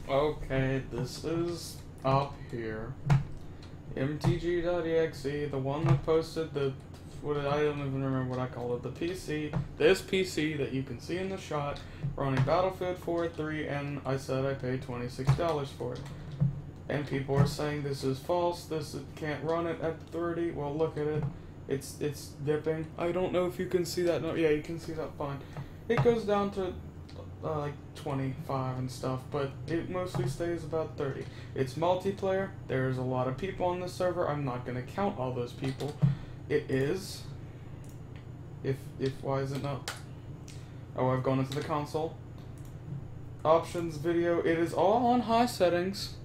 Okay, this is up here. MTG.exe, the one that posted the I don't even remember what I call it. The PC, this PC that you can see in the shot, running Battlefield 4 3, and I said I paid $26 for it. And people are saying this is false. This can't run it at 30. Well, look at it. It's dipping. I don't know if you can see that. No, yeah, you can see that fine. It goes down to like 25 and stuff, but it mostly stays about 30. It's multiplayer. There's a lot of people on the server. I'm not gonna count all those people. It is. Why is it not? Oh, I've gone into the console. Options, video. It is all on high settings.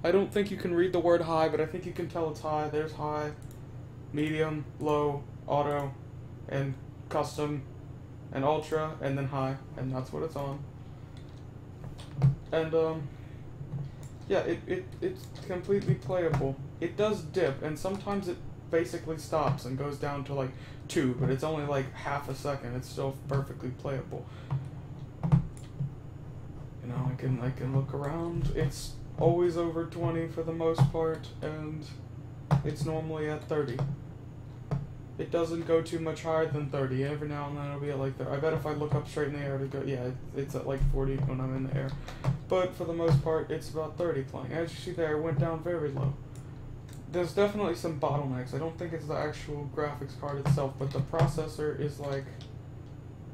I don't think you can read the word high, but I think you can tell it's high. There's high, medium, low, auto, and custom, and ultra, and then high, and that's what it's on. And yeah, it's completely playable. It does dip, and sometimes it basically stops and goes down to like 2, but it's only like half a second. It's still perfectly playable. You know, I can look around. It's always over 20 for the most part, and it's normally at 30. It doesn't go too much higher than 30. Every now and then it'll be at like 30. I bet if I look up straight in the air, it'll go, yeah, it's at like 40 when I'm in the air. But for the most part, it's about 30 playing. As you see there, it went down very low. There's definitely some bottlenecks. I don't think it's the actual graphics card itself, but the processor is like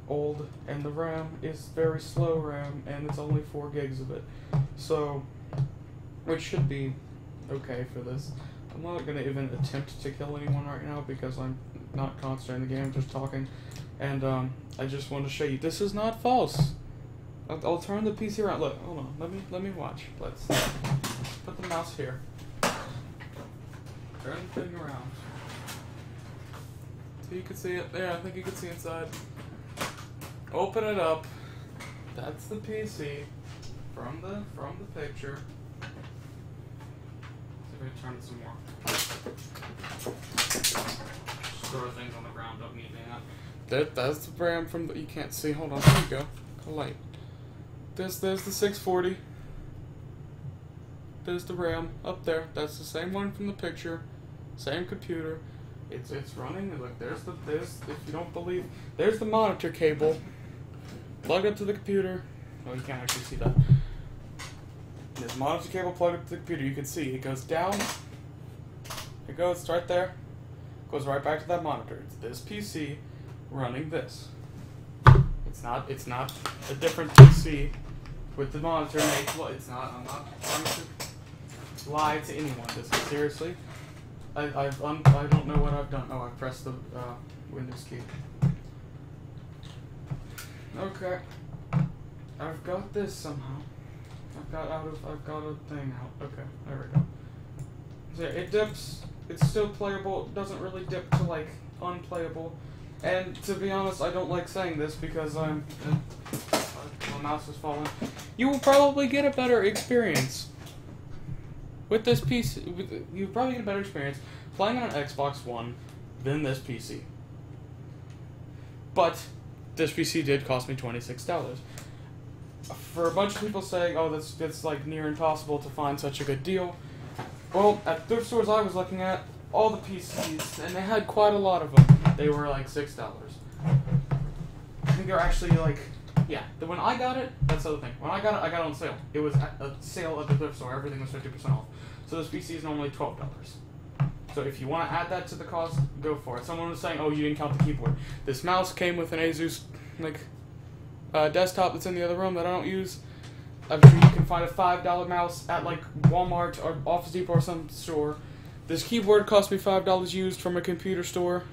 old, and the RAM is very slow RAM, and it's only 4 gigs of it. So, which should be okay for this. I'm not going to even attempt to kill anyone right now because I'm not concentrating the game, I'm just talking. And I just want to show you, this is not false. I'll turn the PC around. Look, hold on, let me watch. Let's put the mouse here. Turn the thing around. So you can see it there. I think you can see inside. Open it up. That's the PC from the picture. See if I can turn it some more. Store things on the ground don't need that. That's the RAM from the, you can't see. Hold on, there you go. Light. There's the 640. There's the RAM up there. That's the same one from the picture. Same computer. It's running. Look, there's if you don't believe, there's the monitor cable. Plugged up to the computer. Oh, you can't actually see that. There's monitor cable plugged up to the computer. You can see it goes down. It goes right there. Goes right back to that monitor. It's this PC running this. It's not a different PC with the monitor. It's not. I'm not trying to lie to anyone. This is seriously. I don't know what I've done. Oh, I pressed the Windows key. Okay, I've got this somehow. I've got a thing out. Okay, there we go. So yeah, it dips. It's still playable. It doesn't really dip to like unplayable. And to be honest, I don't like saying this because my mouse is falling. You will probably get a better experience with this PC. You'll probably get a better experience playing on an Xbox One than this PC. But this PC did cost me $26. For a bunch of people saying, oh, that's like near impossible to find such a good deal. Well, at thrift stores I was looking at, all the PCs, and they had quite a lot of them, they were like $6. I think they're actually like, yeah, when I got it, that's the other thing. When I got it on sale. It was at a sale at the thrift store, everything was 50% off. So this PC is normally $12. So if you want to add that to the cost, go for it. Someone was saying, oh, you didn't count the keyboard. This mouse came with an Asus like desktop that's in the other room that I don't use. I'm sure you can find a $5 mouse at like Walmart or Office Depot or some store. This keyboard cost me $5 used from a computer store.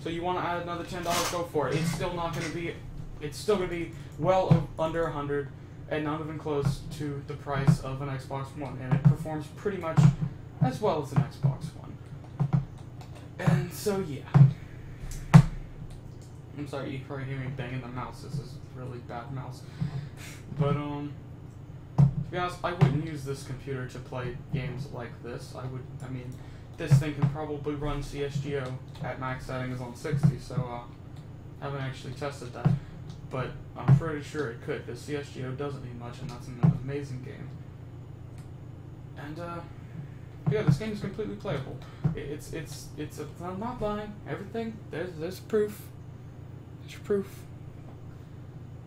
So you want to add another $10, go for it. It's still not going to be, it's still going to be well under $100 and not even close to the price of an Xbox One. And it performs pretty much as well as an Xbox One. And so yeah. I'm sorry, you probably hear me banging the mouse. This is a really bad mouse. But to be honest, I wouldn't use this computer to play games like this. I mean, this thing can probably run CSGO at max settings on 60, so I haven't actually tested that. but I'm pretty sure it could, because CSGO doesn't need much, and that's an amazing game. And yeah, this game is completely playable. I'm not lying. Everything there's proof. There's proof.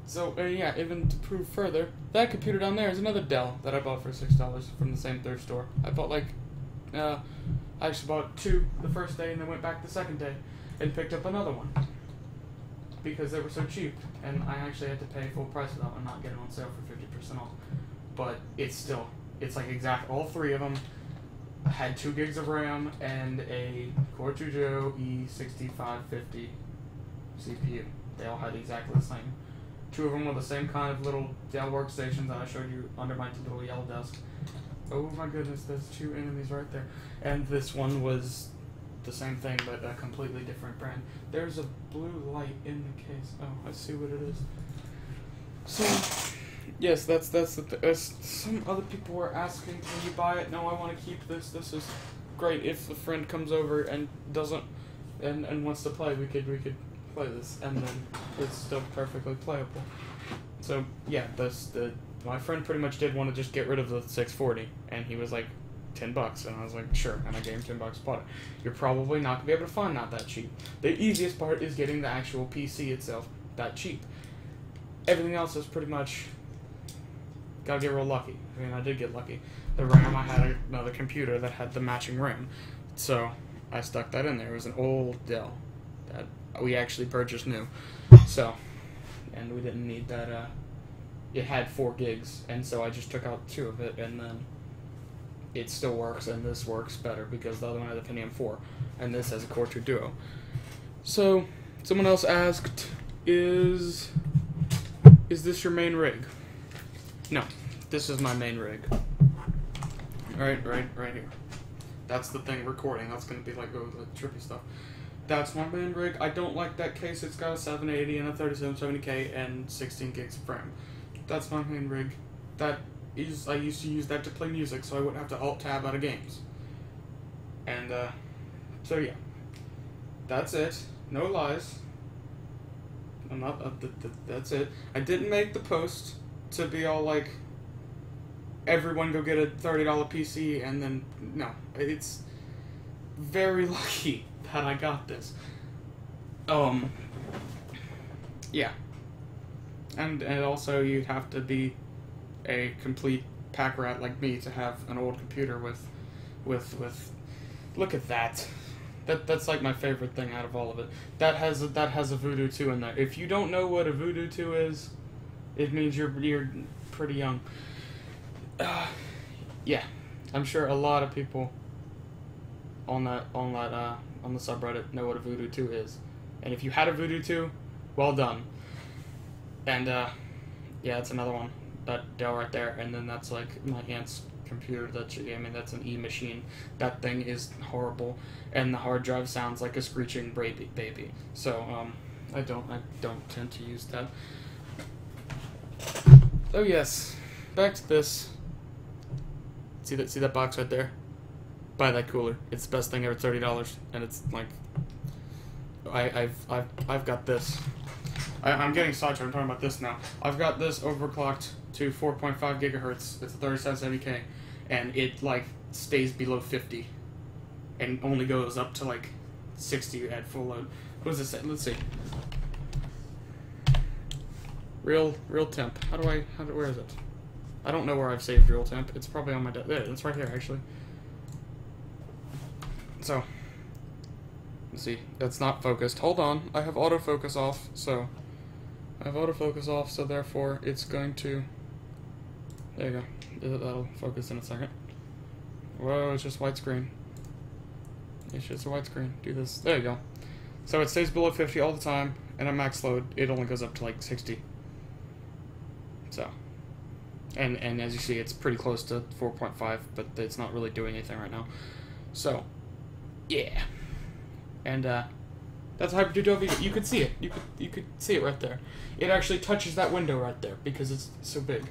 So yeah, even to prove further, that computer down there is another Dell that I bought for $6 from the same thrift store. I bought I actually bought 2 the first day and then went back the second day and picked up another one because they were so cheap, and I actually had to pay full price for that one, not get it on sale for 50% off. But it's like exact, all 3 of them had 2 gigs of RAM and a Core 2 Duo E6550 CPU. They all had exactly the same. 2 of them were the same kind of little Dell workstations that I showed you under my little yellow desk. Oh my goodness, there's 2 enemies right there. And this one was the same thing, but a completely different brand. There's a blue light in the case. Oh, I see what it is. So, yes, that's some other people were asking, can you buy it? No, I want to keep this. This is great. If a friend comes over and doesn't, and wants to play, we could play this, and then it's still perfectly playable. So, yeah, my friend pretty much did want to just get rid of the 640, and he was like, $10, and I was like, sure, and I gave him $10, bought it. You're probably not gonna be able to find that cheap. The easiest part is getting the actual PC itself that cheap. Everything else is pretty much gotta get real lucky. I mean, I did get lucky. The RAM, I had another computer that had the matching RAM, so I stuck that in there. It was an old Dell that we actually purchased new, so, and we didn't need that. It had 4 gigs, and so I just took out 2 of it, and then it still works, and this works better because the other one had a Pentium 4, and this has a Core 2 Duo. So, someone else asked, is this your main rig? No, this is my main rig. Right here. That's the thing recording. That's gonna be like trippy stuff. That's my main rig. I don't like that case. It's got a 780 and a 3770K and 16 gigs of RAM. That's my main rig. I used to use that to play music, so I wouldn't have to alt-tab out of games. And, so yeah. That's it. No lies. I'm not, that's it. I didn't make the post to be all like, everyone go get a $30 PC, and then, no. It's very lucky that I got this. Yeah. And also, you'd have to be a complete pack rat like me to have an old computer with look at that. That's like my favorite thing out of all of it. That has a Voodoo 2 in there. If you don't know what a Voodoo 2 is, it means you're pretty young. Yeah, I'm sure a lot of people on the subreddit know what a Voodoo 2 is. And if you had a Voodoo 2, well done. And yeah, it's another one. That Dell right there, and then that's like my aunt's computer that she gave me. That's an E-machine. That thing is horrible, and the hard drive sounds like a screeching baby. So I don't tend to use that. Oh yes, back to this. See that box right there? Buy that cooler. It's the best thing ever. $30, and it's like I've got this. I'm getting sidetracked. I'm talking about this now. I've got this overclocked to 4.5 gigahertz. It's a 3770K, and it like stays below 50, and only goes up to like 60 at full load. What does it say? Let's see. Real temp. Where is it? I don't know where I've saved real temp. It's probably on my there. It's right here actually. So, let's see. That's not focused. Hold on. I have autofocus off. So. I have autofocus off, so therefore it's going to... There you go. That'll focus in a second. Whoa, it's just white screen. It's just a white screen. Do this. There you go. So it stays below 50 all the time, and at max load, it only goes up to like 60. So. And as you see, it's pretty close to 4.5, but it's not really doing anything right now. So, yeah. And, that's Hyper 2 Dolby. You could see it. You could see it right there. It actually touches that window right there because it's so big.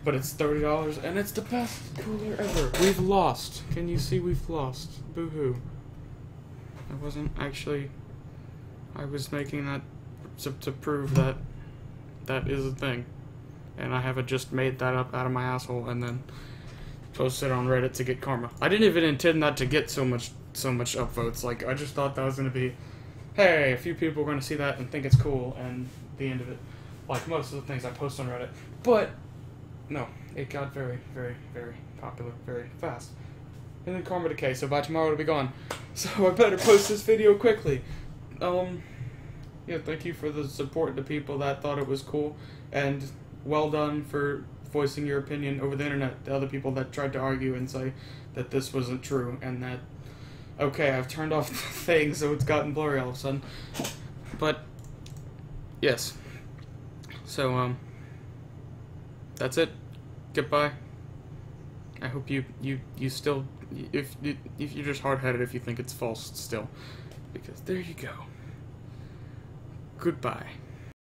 But it's $30 and it's the best cooler ever. We've lost. Can you see we've lost? Boo-hoo. I wasn't actually... I was making that to prove that That is a thing. And I haven't just made that up out of my asshole and then posted it on Reddit to get karma. I didn't even intend that to get so much upvotes. Like, I just thought that was gonna be, hey, a few people are gonna see that and think it's cool, and the end of it. Like most of the things I post on Reddit. But, no, it got very, very, very popular very fast. And then Karma Decay, so by tomorrow it'll be gone. So I better post this video quickly. Yeah, thank you for the support to people that thought it was cool, and well done for voicing your opinion over the internet to other people that tried to argue and say that this wasn't true, and that, okay, I've turned off the thing, so it's gotten blurry all of a sudden. But, yes. So, that's it. Goodbye. I hope you still, if you're just hard-headed if you think it's false still, because there you go. Goodbye.